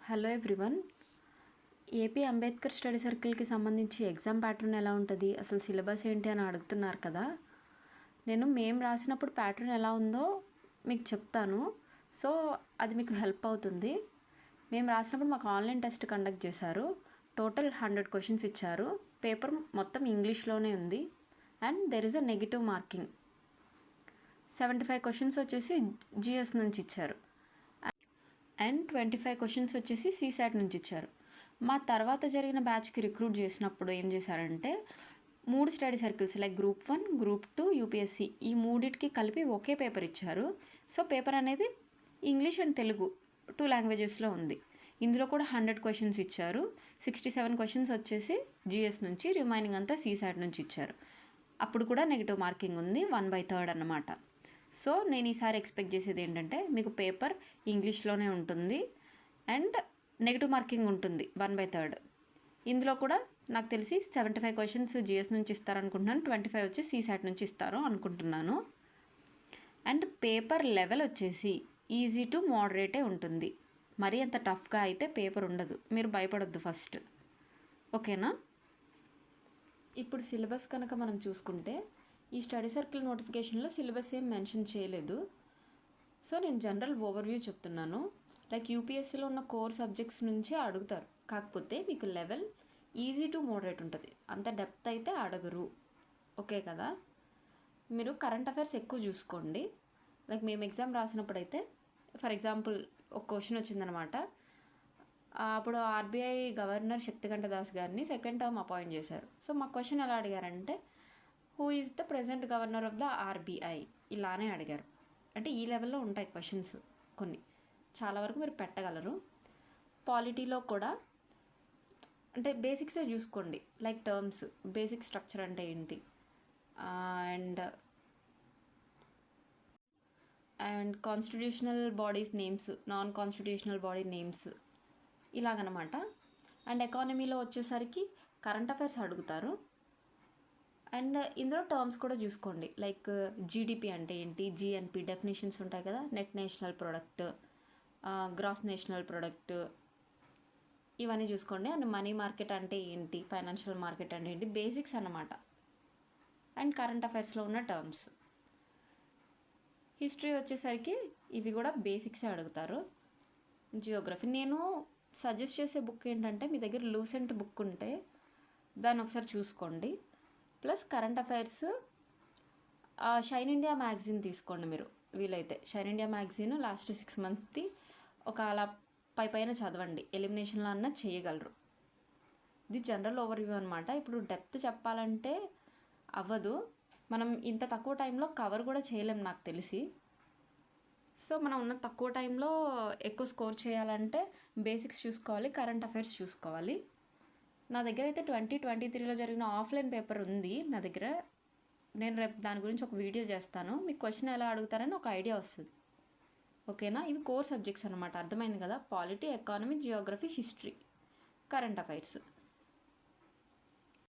Hello everyone. AP Ambedkar study సర్కిల్కి సంబంధించి exam pattern ఎలా ఉంటుంది, అసలు సిలబస్ ఏంటి అని అడుగుతున్నారు కదా. మేము రాసినప్పుడు ప్యాటర్న్ ఎలా ఉందో మీకు చెప్తాను. సో అది మీకు హెల్ప్ అవుతుంది. మేము రాసినప్పుడు మాకు ఆన్లైన్ టెస్ట్ కండక్ట్ చేశారు. టోటల్ 100 క్వశ్చన్స్ ఇచ్చారు. పేపర్ మొత్తం ఇంగ్లీష్లోనే ఉంది. And there is a negative marking. 75 questions వచ్చేసి జిఎస్ నుంచి ఇచ్చారు. అండ్ 25 క్వశ్చన్స్ వచ్చేసి సీసాట్ నుంచి ఇచ్చారు. మా తర్వాత జరిగిన బ్యాచ్కి రిక్రూట్ చేసినప్పుడు ఏం చేశారంటే 3 study circles like group 1, group 2, UPSC ఈ మూడింటికి కలిపి ఒకే పేపర్ ఇచ్చారు. సో పేపర్ అనేది ఇంగ్లీష్ అండ్ తెలుగు 2 లాంగ్వేజెస్లో ఉంది. ఇందులో కూడా 100 క్వశ్చన్స్ ఇచ్చారు. 67 క్వశ్చన్స్ వచ్చేసి జిఎస్ నుంచి, రిమైనింగ్ అంతా సీసాట్ నుంచి ఇచ్చారు. అప్పుడు కూడా నెగిటివ్ మార్కింగ్ ఉంది, 1/3 అన్నమాట. సో నేను ఈసారి ఎక్స్పెక్ట్ చేసేది ఏంటంటే మీకు పేపర్ ఇంగ్లీష్లోనే ఉంటుంది అండ్ నెగిటివ్ మార్కింగ్ ఉంటుంది 1/3. ఇందులో కూడా నాకు తెలిసి 75 క్వశ్చన్స్ జిఎస్ నుంచి ఇస్తారనుకుంటున్నాను, 25 వచ్చి సీసాట్ నుంచి ఇస్తారు అనుకుంటున్నాను. అండ్ పేపర్ లెవెల్ వచ్చేసి ఈజీ టు మోడరేటే ఉంటుంది. మరీ అంత టఫ్గా అయితే పేపర్ ఉండదు, మీరు భయపడొద్దు ఫస్ట్. ఓకేనా? ఇప్పుడు సిలబస్ కనుక మనం చూసుకుంటే ఈ స్టడీ సర్కిల్ నోటిఫికేషన్లో సిలబస్ ఏం మెన్షన్ చేయలేదు. సో నేను జనరల్ ఓవర్వ్యూ చెప్తున్నాను. లైక్ యూపీఎస్సీలో ఉన్న కోర్ సబ్జెక్ట్స్ నుంచే అడుగుతారు, కాకపోతే మీకు లెవెల్ ఈజీ టు మోడరేట్ ఉంటుంది, అంత డెప్త్ అయితే అడగరు. ఓకే కదా? మీరు కరెంట్ అఫైర్స్ ఎక్కువ చూసుకోండి. లైక్ మేము ఎగ్జామ్ రాసినప్పుడు అయితే ఫర్ ఎగ్జాంపుల్ ఒక క్వశ్చన్ వచ్చిందనమాట. అప్పుడు ఆర్బీఐ గవర్నర్ శక్తికంఠ దాస్ గారిని సెకండ్ టర్మ్ అపాయింట్ చేశారు. సో మా క్వశ్చన్ ఎలా అడిగారంటే who is the present governor of the RBI ఇలానే అడిగారు. అంటే ఈ లెవెల్లో ఉంటాయి క్వశ్చన్స్, కొన్ని చాలా వరకు మీరు పెట్టగలరు. పాలిటీలో కూడా అంటే బేసిక్సే చూసుకోండి, లైక్ టర్మ్స్, బేసిక్ స్ట్రక్చర్ అంటే ఏంటి, and constitutional bodies names, non constitutional body names ఇలాగనమాట. అండ్ ఎకానమీలో వచ్చేసరికి కరెంట్ అఫైర్స్ అడుగుతారు. అండ్ ఇందులో టర్మ్స్ కూడా చూసుకోండి, లైక్ జీడిపి అంటే ఏంటి, జిఎన్పి డెఫినేషన్స్ ఉంటాయి కదా, net national product, gross national product, ఇవన్నీ చూసుకోండి. అండ్ మనీ మార్కెట్ అంటే ఏంటి, ఫైనాన్షియల్ మార్కెట్ అంటే ఏంటి, బేసిక్స్ అన్నమాట. అండ్ కరెంట్ అఫైర్స్లో ఉన్న టర్మ్స్. హిస్టరీ వచ్చేసరికి ఇవి కూడా బేసిక్సే అడుగుతారు. జియోగ్రఫీ నేను సజెస్ట్ చేసే బుక్ ఏంటంటే మీ దగ్గర లూసెంట్ బుక్ ఉంటే దాన్ని ఒకసారి చూసుకోండి. Plus current affairs shine India magazine తీసుకోండి మీరు వీలైతే. షైన్ ఇండియా మ్యాగజైన్ లాస్ట్ 6 monthsది ఒక అలా పైన చదవండి, ఎలిమినేషన్లో అన్నా చేయగలరు. ఇది జనరల్ ఓవర్వ్యూ అనమాట. ఇప్పుడు డెప్త్ చెప్పాలంటే అవ్వదు, మనం ఇంత తక్కువ టైంలో కవర్ కూడా చేయలేం నాకు తెలిసి. సో మనం ఉన్న తక్కువ టైంలో ఎక్కువ స్కోర్ చేయాలంటే బేసిక్స్ చూసుకోవాలి, కరెంట్ అఫైర్స్ చూసుకోవాలి. నా దగ్గర అయితే 2023లో జరిగిన ఆఫ్లైన్ పేపర్ ఉంది నా దగ్గర. నేను రేపు దాని గురించి ఒక వీడియో చేస్తాను, మీకు క్వశ్చన్ ఎలా అడుగుతారని ఒక ఐడియా వస్తుంది. ఓకేనా? ఇవి కోర్ సబ్జెక్ట్స్ అనమాట, అర్థమైంది కదా. Polity, economy, Geography, history, current affairs.